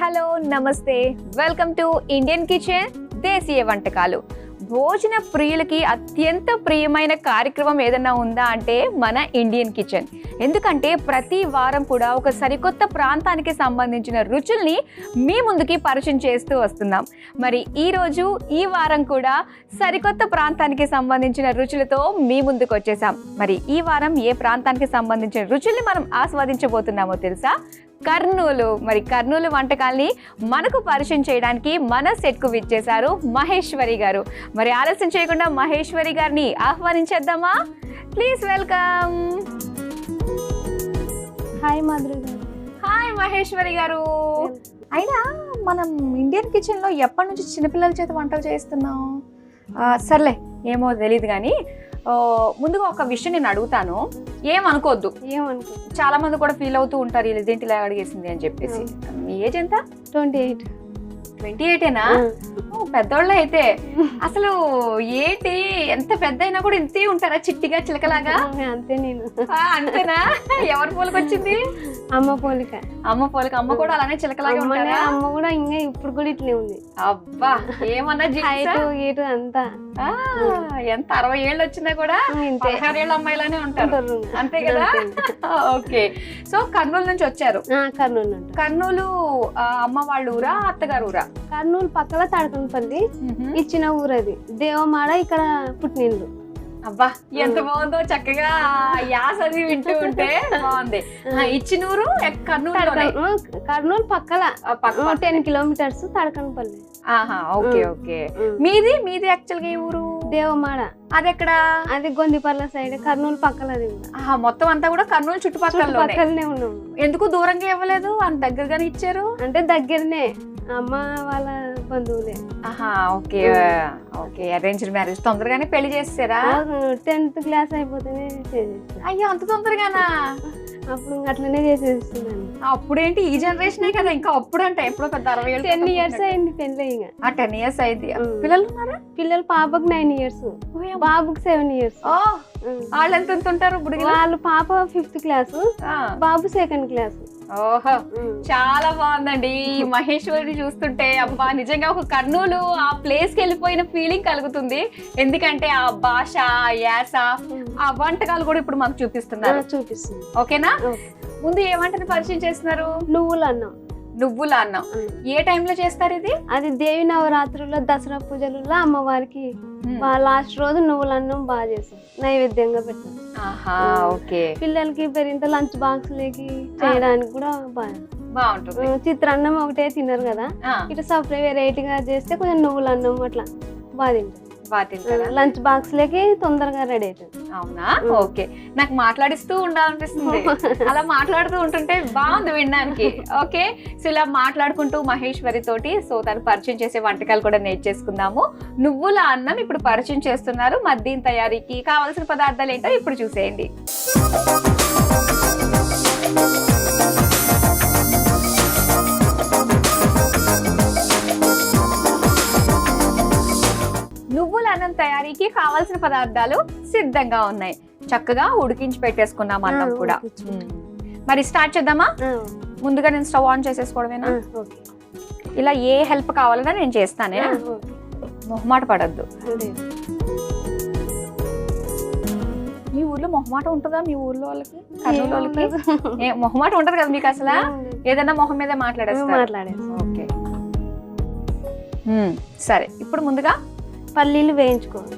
Hello నమస్తే welcome to Indian kitchen దేశీయ వంటకాలు. భోజన ప్రియులకి అత్యంత ప్రియమైన కార్యక్రమం ఏదన్నా ఉందా అంటే మన ఇండియన్ కిచెన్. ఎందుకంటే ప్రతి వారం కూడా ఒక సరికొత్త ప్రాంతానికి సంబంధించిన రుచుల్ని మీ ముందుకి పరిచయం చేస్తూ వస్తున్నాం. మరి ఈ వారం కూడా సరికొత్త ప్రాంతానికి సంబంధించిన రుచులతో మీ ముందుకు వచ్చేసాం. మరి ఈ వారం ఏ ప్రాంతానికి సంబంధించిన రుచుల్ని మనం ఆస్వాదించబోతున్నామో తెలుసా? కర్నూలు. మరి కర్నూలు వంటకాల్ని మనకు పరిచయం చేయడానికి మన సెట్కు విచ్చేశారు మహేశ్వరి గారు. మరి ఆలస్యం చేయకుండా మహేశ్వరి గారిని ఆహ్వానించేద్దామా? Please welcome. హాయ్ మాధురి గారు. హాయ్ మహేశ్వరి గారు. అయినా మనం ఇండియన్ కిచెన్లో ఎప్పటి నుంచి చిన్నపిల్లల చేత వంటలు చేస్తున్నాం? సర్లే, ఏమో తెలియదు కానీ ముందుగా ఒక విషయం నేను అడుగుతాను, ఏమనుకోవద్దు. చాలా మంది కూడా ఫీల్ అవుతూ ఉంటారు, ఇదేంటి ఇలా అడిగేసింది అని చెప్పేసి. మీ ఏజ్ ఎంత? 28. 28ఏనా? పెద్దోళ్ళ అయితే. అసలు ఏంటి, ఎంత పెద్ద అయినా కూడా ఇంతే ఉంటారా చిట్టిగా చిలకలాగా? అంతే. నేను అంతేనా? ఎవరి పోలిక వచ్చింది? అమ్మ పోలిక. అమ్మ పోలిక. అమ్మ కూడా అలానే చిలకలాగా ఉంటారా? అమ్మ కూడా ఇంకా ఇప్పుడు కూడా ఇట్లే ఉంది. అబ్బా, ఏమన్నా గేటు అంతా ఎంత 60 ఏళ్ళు వచ్చినా కూడా 16 ఏళ్ళ అమ్మాయిలానే ఉంటారు, అంతే కదా? ఓకే. సో కర్నూలు నుంచి వచ్చారు. కర్నూలు అమ్మ వాళ్ళ ఊరా అత్తగారు ఊరా? కర్నూలు పక్కల తడకనపల్లి ఇచ్చిన ఊరది. దేవమాడ ఇక్కడ పుట్టినిల్లు. అబ్బా, ఎంత బాగుందో, చక్కగా యాస అది వింటూ ఉంటే బాగుంది. ఇచ్చినూరు కర్నూలు పక్కల 10 కిలోమీటర్స్ తడకనపల్లి. ఆహా, ఓకే ఓకే. మీది యాక్చువల్ గా ఏ ఊరు? దేవమాడ. అది ఎక్కడ? అది గొందిపల్ల సైడ్, కర్నూలు పక్కలది. మొత్తం అంతా కూడా కర్నూలు చుట్టుపక్కలనే ఉన్నాం. ఎందుకు దూరంగా ఇవ్వలేదు? అంత దగ్గరగానే ఇచ్చారు. అంటే దగ్గరనే, అమ్మ వాళ్ళ బంధువులే. ఆహా, ఓకే ఓకే. Arranged marriage. తొందరగానే పెళ్లి చేస్తారా? 10th క్లాస్ అయిపోతేనే చేసేస్తాను. అయ్యో, అంత తొందరగానా? అప్పుడు అట్లనే చేసేస్తున్నాను. అప్పుడేంటి, ఈ జనరేషన్ కదా, ఇంకా అప్పుడు అంటే ఎప్పుడో పెద్ద 60 ఏళ్ళు. 10 years అయింది పెళ్ళి. 10 years అయింది. పిల్లలు ఉన్నారా? పిల్లలు పాపకు 9 years, బాబుకి 7 years. వాళ్ళు ఎంత ఉంటారు? వాళ్ళు పాప 5th క్లాస్, బాబు 2nd క్లాస్. ఓహో, చాలా బాగుందండి. మహేశ్వరిని చూస్తుంటే అబ్బా, నిజంగా ఒక కర్నూలు ఆ ప్లేస్ కి వెళ్ళిపోయిన ఫీలింగ్ కలుగుతుంది. ఎందుకంటే ఆ భాష, యాస, ఆ వంటకాలు కూడా ఇప్పుడు మాకు చూపిస్తున్నారు. ఓకేనా? ముందు ఏ వంటని పరిచయం చేస్తున్నారు? నువ్వుల అన్నం. ఏ టైంలో చేస్తారు ఇది? అది దేవి నవరాత్రుల్లో, దసరా పూజలలో అమ్మవారికి లాస్ట్ రోజు నువ్వుల అన్నం బాగా చేస్తారు, నైవేద్యంగా పెట్టారు. పిల్లలకి పెరింత లంచ్ బాక్స్ లేకి చేయడానికి కూడా బాగుంటుంది. చిత్రాన్నం ఒకటే తినరు కదా, ఇట్లా సపరేట్ వెరైటీగా చేస్తే కొంచెం నువ్వుల అన్నం అట్లా బాగా తింటారు. లంచ్ బాక్స్ లేకి తొందరగా రెడీ అవుతుంది. అవునా? ఓకే. నాకు మాట్లాడిస్తూ ఉండాలనిపిస్తుంది. అలా మాట్లాడుతూ ఉంటుంటే బాగుంది వినడానికి. ఓకే. సో ఇలా మాట్లాడుకుంటూ మహేశ్వరి తోటి తను పరిచయం చేసే వంటకాలు కూడా నేర్చేసుకుందాము. నువ్వుల అన్నం ఇప్పుడు పరిచయం చేస్తున్నారు. మరి దీని తయారీకి కావాల్సిన పదార్థాలు ఏంటో ఇప్పుడు చూసేయండి. నువ్వుల అన్నం తయారీకి కావాల్సిన పదార్థాలు సిద్ధంగా ఉన్నాయి. చక్కగా ఉడికించి పెట్టేసుకున్నాం అన్నం కూడా. మరి స్టార్ట్ చేద్దామా? ముందుగా నేను స్టవ్ ఆన్ చేసేసుకోవడమేనా? ఇలా ఏ హెల్ప్ కావాలన్నా నేను చేస్తానే, మొహమాట పడద్దు. మీ ఊర్లో మొహమాట ఉంటుందా? మీ ఊర్లో వాళ్ళకి, కర్నూలు వాళ్ళకి మొహమాట ఉంటది కదా మీకు? అసలు ఏదైనా మొహం మీద మాట్లాడేస్తారు. ఓకే, సరే. ఇప్పుడు ముందుగా పల్లీలు వేయించుకోవాలి.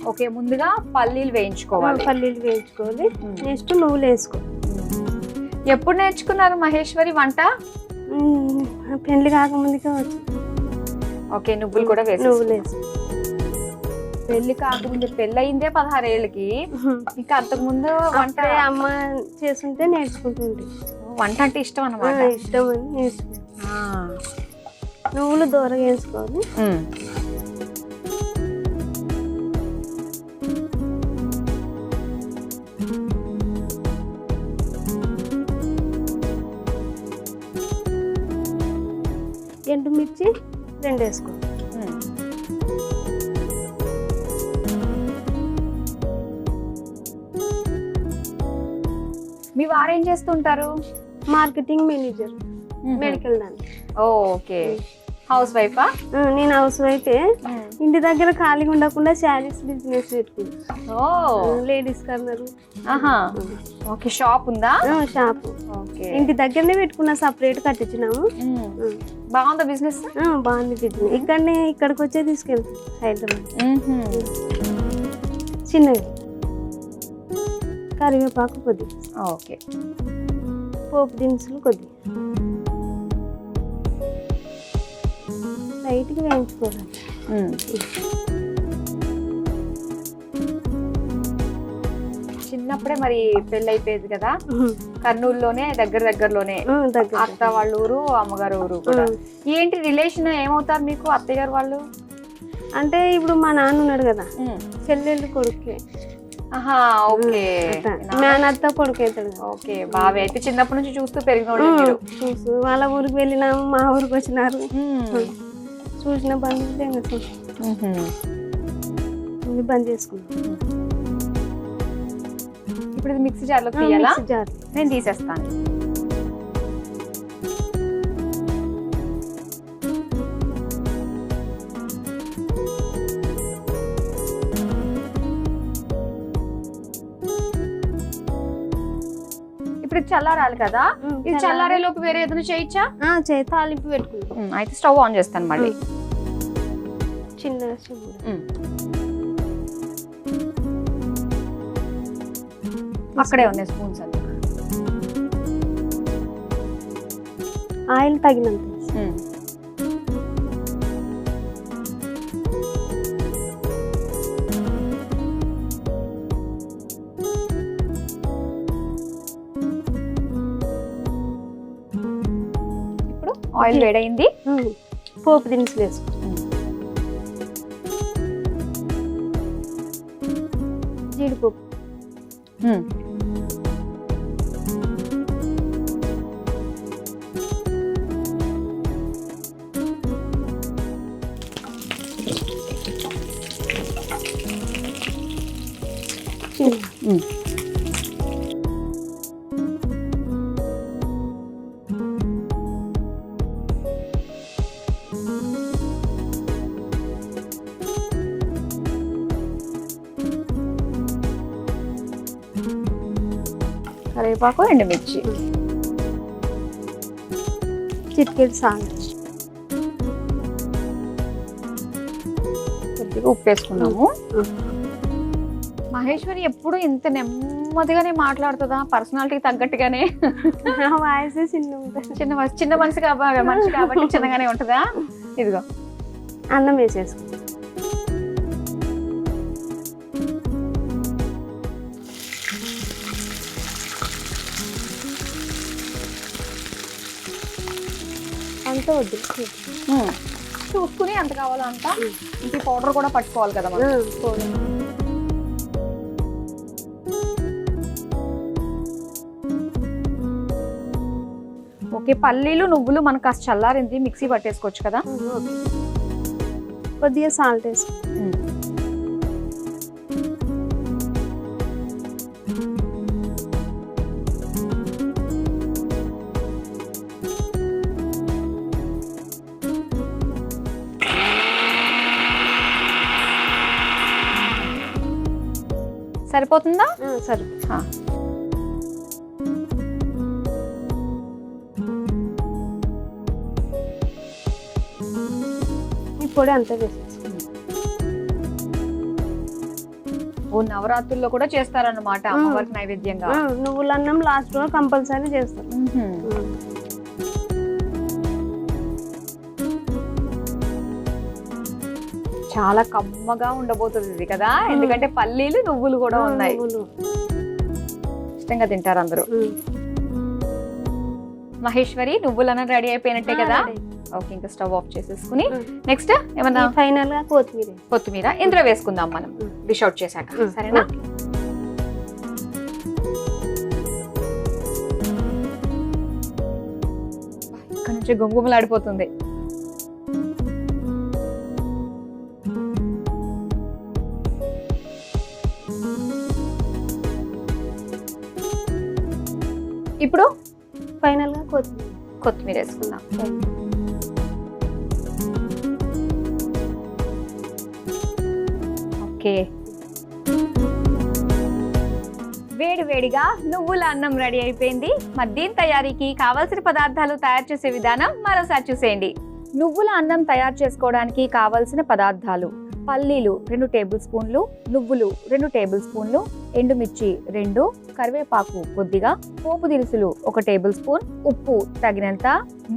ఓకే, ముందుగా పల్లీలు వేయించుకోవాలి. నెక్స్ట్ నువ్వులు వేసుకోవాలి. ఎప్పుడు నేర్చుకున్నారు మహేశ్వరి వంట? పెళ్లి కాకముందుకే వచ్చు. ఓకే, నువ్వులు కూడా వేసి. పెళ్లి కాకముందు, పెళ్లి అయిందే 16 ఏళ్ళకి. ఇంకా అంతకు ముందు వంట అమ్మ చేస్తుంటే నేర్చుకుంటుంది. వంట అంటే ఇష్టం అన్నమాట. ఇష్టం అని నేర్చుకుంటా. నువ్వులు దూరగా వేసుకోవాలి. ఎండుమిర్చి 2 వేసుకోవాలి. మీ వారు ఏం చేస్తుంటారు? Marketing manager. మెడికల్ దాన్ని. ఓకే, హౌస్ వైఫా? నేను హౌస్ వైఫే. ఇంటి దగ్గర ఖాళీగా ఉండకుండా శారీస్ బిజినెస్ పెట్టుకున్నాను. Ladies corner. ఓకే, షాప్ ఉందా? షాప్ ఇంటి దగ్గరనే పెట్టుకున్నా, సపరేట్ కట్టించినాము. బాగుందా బిజినెస్? బాగుంది బిజినెస్. ఇక్కడికి వచ్చే తీసుకెళ్తాం హైదరాబాద్. చిన్నవి కరివేపాకు కొద్దిగా, ఓకే, పోపు దినుసులు కొద్దిగా లైట్గా వేయించుకోవాలి. చిన్నప్పుడే మరి పెళ్ళి అయిపోయేది కదా, కర్నూలులోనే దగ్గరలోనే అత్త వాళ్ళ ఊరు, అమ్మగారు ఊరు కూడా. ఏంటి రిలేషన్, ఏమవుతారు మీకు అత్తయ్య గారు వాళ్ళు? అంటే ఇప్పుడు మా నాన్న ఉన్నాడు కదా, చెల్లెళ్ళు కొడుకే. ఓకే, మేనత్త కొడుకు అవుతాడు. ఓకే, బాగా అయితే చిన్నప్పటి నుంచి చూస్తూ పెరిగిన చూస్తూ వాళ్ళ ఊరికి వెళ్ళినాము, మా ఊరికి వచ్చినారు, చూసిన బంధువులు బంద్ చేసుకున్నాం. ఇప్పుడు ఇది మిక్సీ జార్లో తీయాలా? నేను తీసేస్తాను. ఇప్పుడు చల్లారాలి కదా, ఇది చల్లారే లోపు వేరే ఏదైనా చేయొచ్చా? తాలింపు పెట్టుకున్నాం. అయితే స్టవ్ ఆన్ చేస్తాను మళ్ళీ. చిన్న అక్కడే ఉన్నాయి స్పూన్స్ అన్ని. ఆయిల్ తగినంత. ఇప్పుడు ఆయిల్ వేడైంది, పోపు దినుసులు వేసుకో. జీడిపప్పు, కరివేపాకు, ఎండుమిర్చి, చిటికెడు సాల్ట్, కొద్దిగా ఉప్పు వేసుకున్నాము. మహేశ్వరి ఎప్పుడు ఇంత నెమ్మదిగానే మాట్లాడుతుందా? పర్సనాలిటీకి తగ్గట్టుగానే. వాయిస్ చిన్న మనిషి కాబట్టి చిన్నగానే ఉంటుందా? ఇదిగో అన్నం వేసేసుకో. అంతా వద్దు, చూసుకుని ఎంత కావాలో అంత. ఇంక పౌడర్ కూడా పట్టుకోవాలి కదా మనం. ఓకే, పల్లీలు నువ్వులు మనకు కాస్త చల్లారింది, మిక్సీ పట్టేసుకోవచ్చు కదా. కొద్దిగా సాల్ట్ వేసుకో. సరిపోతుందా? సరే. ఈ పొడి అంతా వేసేసుకోండి. ఓ, నవరాత్రుల్లో కూడా చేస్తారన్నమాట అమ్మవారికి నైవేద్యంగా. నువ్వుల అన్నం లాస్ట్ లో కంపల్సరీ చేస్తారు. చాలా కమ్మగా ఉండబోతుంది ఇది కదా, ఎందుకంటే పల్లీలు నువ్వులు కూడా ఉన్నాయి. ఇష్టంగా తింటారు అందరూ. మహేశ్వరి, నువ్వులన్న రెడీ అయిపోయినట్టే కదా. ఓకే, ఇంకా స్టవ్ ఆఫ్ చేసేసుకుని నెక్స్ట్ ఏమన్నా ఫైనల్ గా కొత్తిమీర ఇందులో వేసుకుందాం మనం డిష్ అవుట్ చేశాక, సరేనా? ఇక్కడ నుంచి గుమగుమలాడిపోతుంది. ఇప్పుడు ఫైనల్ గా కొత్తిమీర వేసుకుందాం. ఓకే, వేడి వేడిగా నువ్వుల అన్నం రెడీ అయిపోయింది. మరి దీని తయారీకి కావాల్సిన పదార్థాలు తయారు చేసే విధానం మరోసారి చూసేయండి. నువ్వుల అన్నం తయారు చేసుకోవడానికి కావలసిన పదార్థాలు: పల్లీలు 2 టేబుల్ స్పూన్లు, నువ్వులు 2 టేబుల్ స్పూన్లు, ఎండుమిర్చి 2, కరివేపాకు కొద్దిగా, పోపు దినుసులు 1 టేబుల్ స్పూన్, ఉప్పు తగినంత,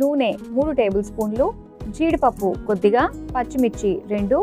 నూనె 3 టేబుల్ స్పూన్లు, జీడిపప్పు కొద్దిగా, పచ్చిమిర్చి 2,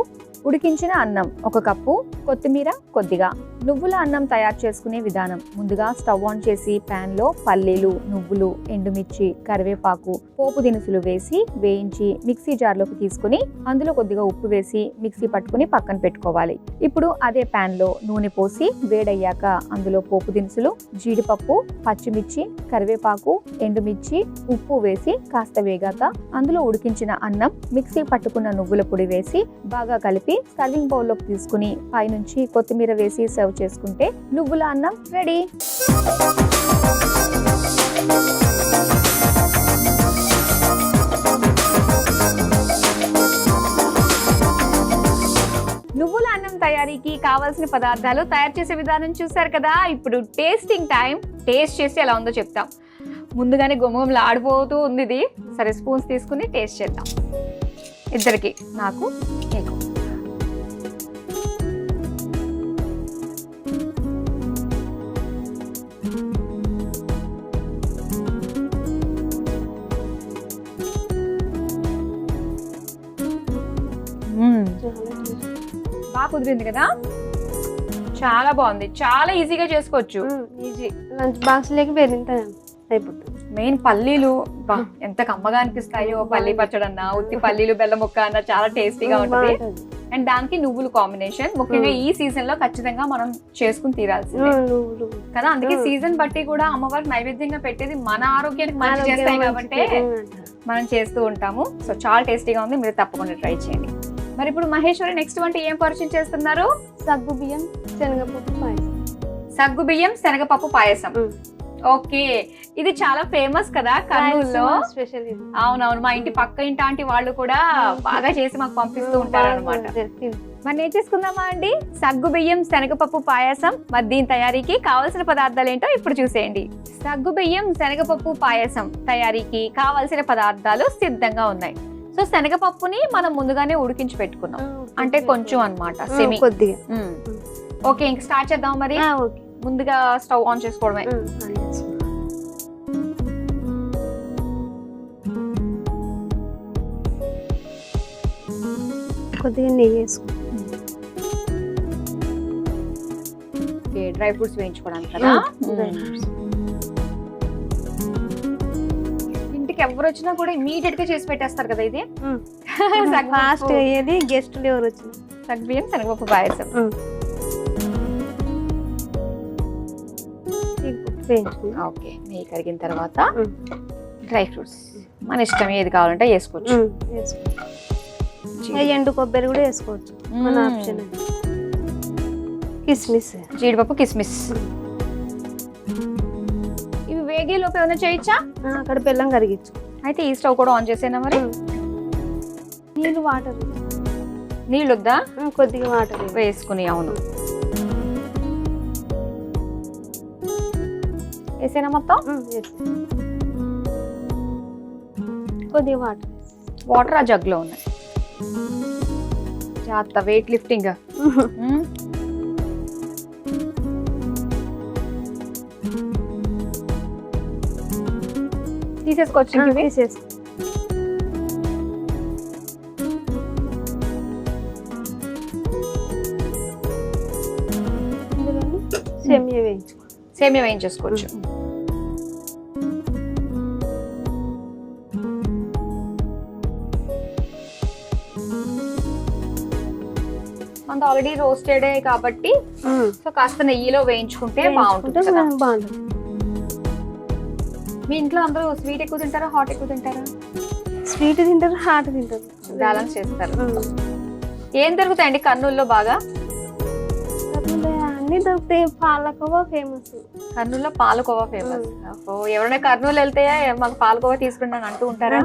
ఉడికించిన అన్నం 1 కప్పు, కొత్తిమీర కొద్దిగా. నువ్వుల అన్నం తయారు చేసుకునే విధానం: ముందుగా స్టవ్ ఆన్ చేసి ప్యాన్ లో పల్లీలు, నువ్వులు, ఎండుమిర్చి, కరివేపాకు, పోపు దినుసులు వేసి వేయించి మిక్సీ జార్లోకి తీసుకుని అందులో కొద్దిగా ఉప్పు వేసి మిక్సీ పట్టుకుని పక్కన పెట్టుకోవాలి. ఇప్పుడు అదే ప్యాన్ లో నూనె పోసి వేడయ్యాక అందులో పోపు దినుసులు, జీడిపప్పు, పచ్చిమిర్చి, కరివేపాకు, ఎండుమిర్చి, ఉప్పు వేసి కాస్త వేగాక అందులో ఉడికించిన అన్నం, మిక్సీ పట్టుకున్న నువ్వుల పొడి వేసి బాగా కలిపి సర్వింగ్ బౌల్లోకి తీసుకుని పైనుంచి కొత్తిమీర వేసి సర్వ్ చేసుకుంటే నువ్వుల అన్నం రెడీ. నువ్వుల అన్నం తయారీకి కావాల్సిన పదార్థాలు తయారు చేసే విధానం చూసారు కదా. ఇప్పుడు టేస్టింగ్ టైం. టేస్ట్ చేసి ఎలా ఉందో చెప్తాం. ముందుగానే గుమ్మగుమ్మలు ఆడిపోతూ ఉంది ఇది. సరే, స్పూన్స్ తీసుకుని టేస్ట్ చేద్దాం. ఇద్దరికి, నాకు నీకు. బాగా కుదిరింది కదా, చాలా బాగుంది. చాలా ఈజీగా చేసుకోవచ్చు. ఈజీ, లంచ్ బాక్స్ లేక వేరింత అయిపోతుంది. మెయిన్ పల్లీలు ఎంత కమ్మగా అనిపిస్తాయో. పల్లీ పచ్చడి అన్న, ఉత్తి పల్లీలు బెల్లం ముక్క అన్న చాలా టేస్టీగా ఉంటుంది. అండ్ దానికి నువ్వులు కాంబినేషన్ ముఖ్యంగా ఈ సీజన్ లో ఖచ్చితంగా మనం చేసుకుని తీరాల్సిందే కదా. అందుకే సీజన్ బట్టి కూడా అమ్మవారికి నైవేద్యంగా పెట్టేది మన ఆరోగ్యానికి మంచి చేస్తాయి కాబట్టి మనం చేస్తూ ఉంటాము. సో చాలా టేస్టీగా ఉంది, మీరు తప్పకుండా ట్రై చేయండి. మరి ఇప్పుడు మహేశ్వరి నెక్స్ట్ వంట ఏం పరిచయం చేస్తున్నారు? సగ్గుబియ్యం శనగపప్పు పాయసం. సగ్గుబియ్యం శనగపప్పు పాయసం. ఓకే, ఇది చాలా ఫేమస్ కదా కర్నూలులో. స్పెషల్. అవునవును, మా ఇంటి పక్క ఇంటి ఆంటీ వాళ్ళు కూడా బాగా చేసి మాకు పంపిస్తూ ఉంటారు అనమాట. మరి నేను చేసుకుందామా అండి సగ్గుబియ్యం శనగపప్పు పాయసం. మరి దీని తయారీకి కావాల్సిన పదార్థాలు ఏంటో ఇప్పుడు చూసేయండి. సగ్గుబియ్యం శనగపప్పు పాయసం తయారీకి కావాల్సిన పదార్థాలు సిద్ధంగా ఉన్నాయి. సో శనగపప్పుని మనం ముందుగానే ఉడికించి పెట్టుకున్నాం, అంటే కొంచెం అన్నమాట, సెమీ కొద్దిగా. ఓకే, ఇంక స్టార్ట్ చేద్దాం. మరి ముందుగా స్టవ్ ఆన్ చేసుకోవడమే. కొద్దిగా నెయ్యి వేసుకో. డ్రై ఫ్రూట్స్ వేయించుకోవడానికి కదా. ఇంటికి ఎవరు వచ్చినా కూడా ఇమీడియట్ గా చేసి పెట్టేస్తారు కదా ఇది. ఫాస్ట్ అయ్యేది. గెస్టులు ఎవరు వచ్చిన సగ్గుబియ్యం శనగపప్పు పాయసం. ఓకే, నెయ్యి కరిగిన తర్వాత డ్రై ఫ్రూట్స్ మన ఇష్టం ఏది కావాలంటే వేసుకోవచ్చు. ఎండు కొబ్బరి కూడా వేసుకోవచ్చు, మన ఆప్షన్. కిస్మిస్, జీడిపప్పు, కిస్మిస్. ఇవి వేగే లోపు ఏమైనా చేయొచ్చా? అక్కడ బెల్లం కరిగించు. అయితే ఈ స్టవ్ కూడా ఆన్ చేసేనా? మరి నీళ్ళు, వాటర్. నీళ్ళు వద్దా? కొద్దిగా వాటర్ వేసుకుని. అవును, వేసేనా మొత్తం? కొద్దిగా వాటర్. వాటర్ ఆ జగ్ లో ఉన్నాయి. జాగ్రత్త, వెయిట్ లిఫ్టింగ్. తీసేసుకోవచ్చు. తీసేసుకో. సేమియా వేయించుకో. సేమియా వేయించేసుకోవచ్చు. అంత ఆల్రెడీ రోస్టెడ్ కాబట్టి సో కాస్త నెయ్యిలో వేయించుకుంటే బాగుంటుంది. మీ ఇంట్లో అందరూ స్వీట్ ఎక్కువ తింటారా, హాట్ ఎక్కువ తింటారా? స్వీట్ తింటారు, హాట్ తింటారు, బ్యాలెన్స్ చేస్తారు. ఏం దొరుకుతాయండి కర్నూలులో బాగా? అన్ని దొరుకుతాయి. పాలకోవా ఫేమస్. కర్నూలులో పాలకోవా ఫేమస్. ఎవరైనా కర్నూలు వెళ్తే మాకు పాలకోవా తీసుకుంటాను అంటూ ఉంటారా?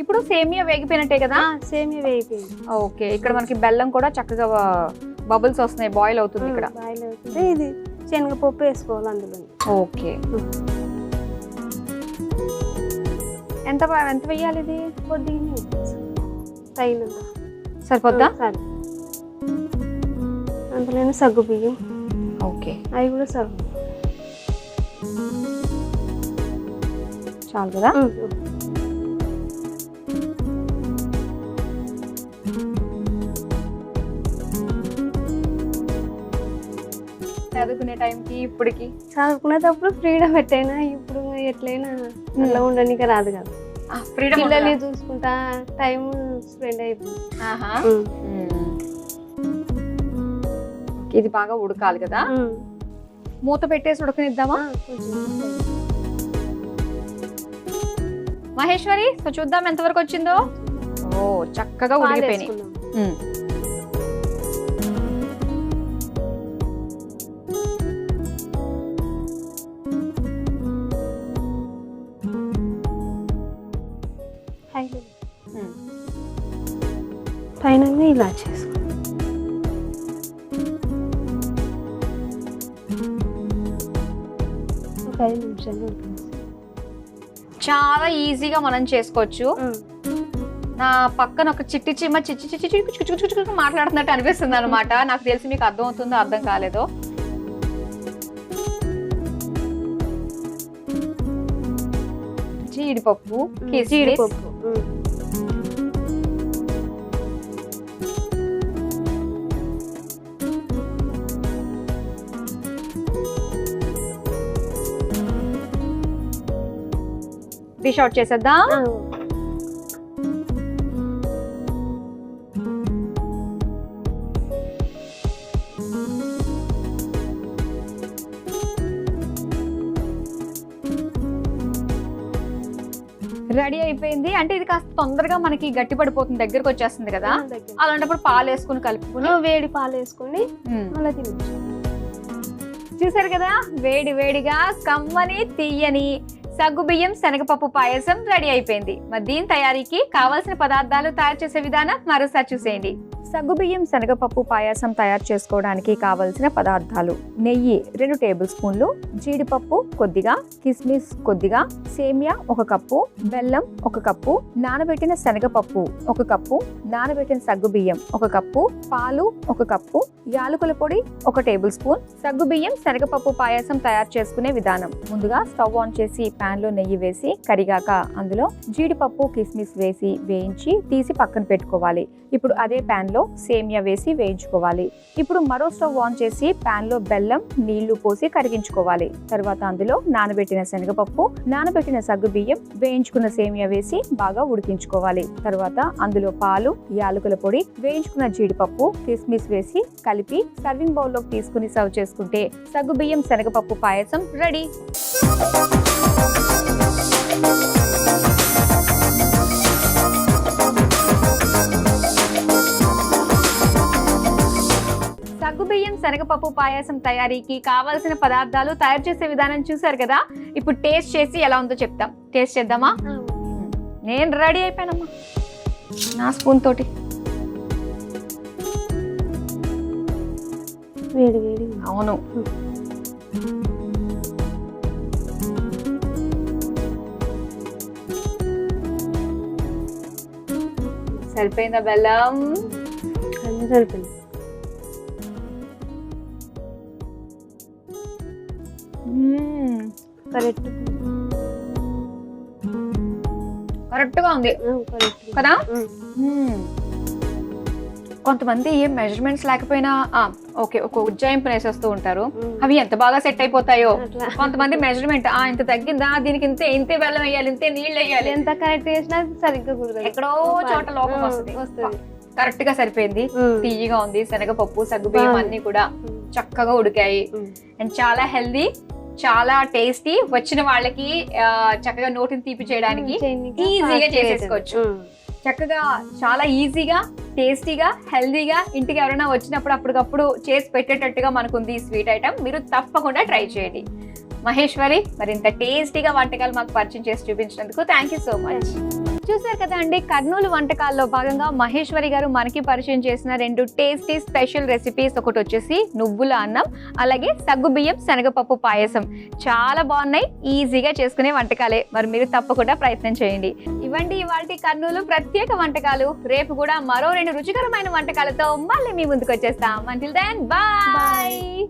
ఇప్పుడు సేమియా వేగిపోయినట్టే కదా? సేమియా వేగిపోయింది. ఓకే, ఇక్కడ మనకి బెల్లం కూడా చక్కగా బబుల్స్ వస్తున్నాయి, బాయిల్ అవుతుంది. ఇక్కడ బాయిల్ అవుతుంది. ఇది శనగపప్పు వేసుకోవాలి అందులో. ఓకే, ఎంత ఎంత వేయాలి? ఇది కొద్దిగా తగినంత సరిపోద్దా? సరే. అందులోనే సగ్గు బియ్యం. ఓకే, అవి కూడా సగ్గు చాలు కదా? చదువుకునే టైంకి ఇప్పటికి చదువుకునేటప్పుడు ఫ్రీడమ్ పెట్టైనా, ఇప్పుడు ఎట్లయినా అలా ఉండడానికి రాదు కదా. పిల్లల్ని చూసుకుంటా టైం స్పెండ్ అయిపోయింది. ఇది బాగా ఉడకాలి కదా? మూత పెట్టేసి ఉడకనిద్దామా? మహేశ్వరి, సో చూద్దాం ఎంతవరకు వచ్చిందో. ఓ, చక్కగా ఉడికిపోయినాయి. పైన ఇలా చేసుకో. ఒక 5 నిమిషాలు. చాలా ఈజీగా మనం చేసుకోవచ్చు. నా పక్కన ఒక చిట్టి చీమ చిచ్చి మాట్లాడుతున్నట్టు అనిపిస్తుంది అనమాట. నాకు తెలిసి మీకు అర్థం అవుతుందో అర్థం కాలేదో. జీడిపప్పు, జీడిపప్పు, డిష్ అవుట్ చేసేద్దాం. రెడీ అయిపోయింది. అంటే ఇది కాస్త తొందరగా మనకి గట్టి పడిపోతుంది, దగ్గరకు వచ్చేస్తుంది కదా. అలాంటప్పుడు పాలు వేసుకుని కలుపుకుని, వేడి పాలు వేసుకొని మళ్ళీ తినచ్చు. చూసారు కదా, వేడి వేడిగా కమ్మని తీయని సగ్గుబియ్యం శనగపప్పు పాయసం రెడీ అయిపోయింది. మరి దీని తయారీకి కావాల్సిన పదార్థాలు, తయారు చేసే విధానం మరోసారి చూసేయండి. సగ్గుబియ్యం శనగపప్పు పాయసం తయారు చేసుకోవడానికి కావలసిన పదార్థాలు: నెయ్యి 2 టేబుల్ స్పూన్లు, జీడిపప్పు కొద్దిగా, కిస్మిస్ కొద్దిగా, సేమియా 1 కప్పు, బెల్లం 1 కప్పు, నానబెట్టిన శనగపప్పు 1 కప్పు, నానబెట్టిన సగ్గుబియ్యం 1 కప్పు, పాలు 1 కప్పు, యాలకుల పొడి 1 టేబుల్ స్పూన్. సగ్గుబియ్యం శనగపప్పు పాయసం తయారు చేసుకునే విధానం: ముందుగా స్టవ్ ఆన్ చేసి పాన్ లో నెయ్యి వేసి కరిగాక అందులో జీడిపప్పు, కిస్మిస్ వేసి వేయించి తీసి పక్కన పెట్టుకోవాలి. ఇప్పుడు అదే పాన్ లో సేమియా వేసి వేయించుకోవాలి. ఇప్పుడు మరో స్టవ్ ఆన్ చేసి పాన్ లో బెల్లం, నీళ్లు పోసి కరిగించుకోవాలి. తర్వాత అందులో నానబెట్టిన శనగపప్పు, నానబెట్టిన సగ్గుబియ్యం, వేయించుకున్న సేమియా వేసి బాగా ఉడికించుకోవాలి. తర్వాత అందులో పాలు, యాలకుల పొడి, వేయించుకున్న జీడిపప్పు, కిస్మిస్ వేసి కలిపి సర్వింగ్ బౌల్ లోకి తీసుకుని సర్వ్ చేసుకుంటే సగ్గుబియ్యం శనగపప్పు పాయసం రెడీ. సగ్గుబియ్యం శనగపప్పు పాయసం తయారీకి కావాల్సిన పదార్థాలు, తయారు చేసే విధానం చూసారు కదా. ఇప్పుడు టేస్ట్ చేసి ఎలా ఉందో చెప్తాం. టేస్ట్ చేద్దామా? నేను రెడీ అయిపోయానమ్మా నా స్పూన్ తోటి. వేడి వేడి. అవును, సరిపోయిందా బెల్లం? సరిపోయింది. కరెక్ట్ గా ఉంది కదా. కొంతమంది మెజర్మెంట్స్ లేకపోయినా ఓకే ఒక ఉజ్జాయింపు వేసేస్తూ ఉంటారు. అవి ఎంత బాగా సెట్ అయిపోతాయో. కొంతమంది మెజర్మెంట్ ఇంత తగ్గిందా, దీనికి ఇంతే బెల్లం వేయాలి, ఇంతే నీళ్ళు వేయాలి, ఎంత కరెక్ట్ చేసినా సరిగ్గా కుదరదు, ఎక్కడో చోట లోపం వస్తుంది. కరెక్ట్ గా సరిపోయింది, తీయగా ఉంది. శనగపప్పు, సగ్గుబియ్యం అన్ని కూడా చక్కగా ఉడికాయి. అండ్ చాలా హెల్దీ, చాలా టేస్టీ, వచ్చిన వాళ్ళకి చక్కగా నోటిని తీపి చేయడానికి ఈజీగా చేసేసుకోవచ్చు. చక్కగా చాలా ఈజీగా, టేస్టీగా, హెల్దీగా ఇంటికి ఎవరైనా వచ్చినప్పుడు అప్పటికప్పుడు చేసి పెట్టేటట్టుగా మనకుంది ఈ స్వీట్ ఐటమ్. మీరు తప్పకుండా ట్రై చేయండి. మహేశ్వరి, మరి ఇంత టేస్టీగా వంటకాలు మాకు పరిచయం చేసి చూపించినందుకు థ్యాంక్ యూ సో మచ్. చూసారు కదా అండి, కర్నూలు వంటకాల్లో భాగంగా మహేశ్వరి గారు మనకి పరిచయం చేసిన 2 టేస్టీ స్పెషల్ రెసిపీస్. ఒకటి వచ్చేసి నువ్వుల అన్నం, అలాగే సగ్గుబియ్యం శనగపప్పు పాయసం. చాలా బాగున్నాయి, ఈజీగా చేసుకునే వంటకాలే. మరి మీరు తప్పకుండా ప్రయత్నం చేయండి. ఇవ్వండి ఇవాల్టి కర్నూలు ప్రత్యేక వంటకాలు. రేపు కూడా మరో 2 రుచికరమైన వంటకాలతో మళ్ళీ మీ ముందుకు వచ్చేస్తాం. Until then bye.